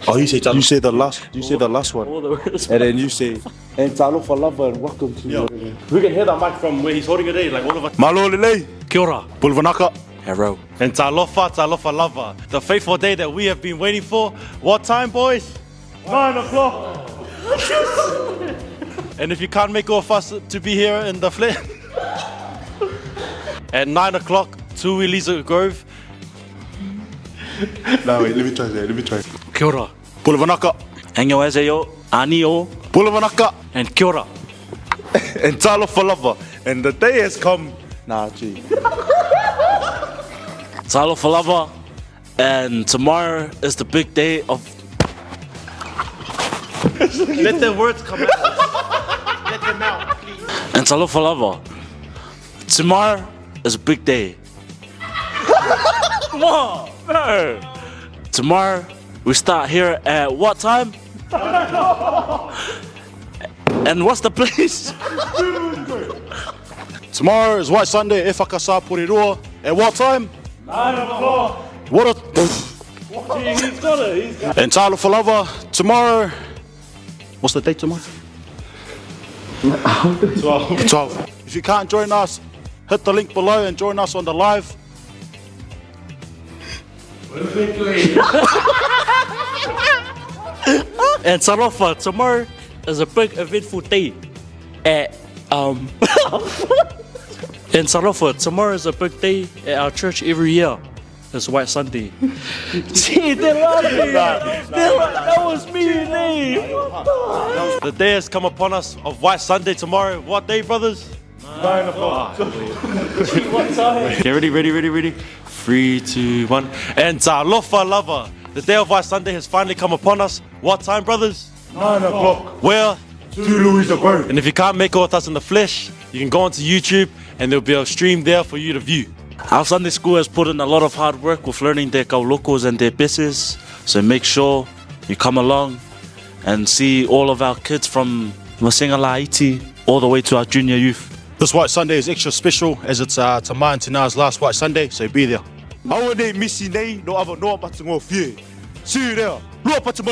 Oh, you say the last one. All the words. And then you say, and Talo for love and welcome to Yo, we can hear that mic from where he's holding it, like all of us. Malo Lele, Kia ora. Pulvanaka. Hello. And talofa lava. The fateful day that we have been waiting for. What time, boys? 9 o'clock. And if you can't make all of us to be here in the flat, at 9 o'clock, to Elisa Grove. No, wait, let me try. Kia ora. Pulvanaka, Angyo Azeo, Anio, Pulvanaka, And kia ora. and Talo for lover. And the day has come. Nah, gee. Talo for lava. And tomorrow is the big day of. Let the words come out. Let them out, please. And Talo for lava. Tomorrow is a big day. Come on, no. Tomorrow we start here at what time? And what's the place? Tomorrow is White Sunday, Efakasa Purirua. At what time? 9 o'clock. What a. He's got it. And Talo for lover, tomorrow. What's the date tomorrow? 12. If you can't join us, hit the link below and join us on the live. And Sarofa, tomorrow is a big eventful day at And Sarofa, tomorrow is a big day at our church every year. It's White Sunday. See, they love me. That was me, The day has come upon us of White Sunday tomorrow. What day, brothers? 9 o'clock. What time? Okay, ready. 3, 2, 1. And Talofa Lava. The day of White Sunday has finally come upon us. What time, brothers? 9 o'clock. Where? To Louisa Grove. And if you can't make it with us in the flesh, you can go onto YouTube and there'll be a stream there for you to view. Our Sunday school has put in a lot of hard work with learning their kaulokos and their business. So make sure you come along and see all of our kids from Masingala Iti all the way to our junior youth. This White Sunday is extra special as it's Tamai and Tina's last White Sunday, so be there. I would name Missy Nay, no other, no one but to go fear. See you there. Look, but to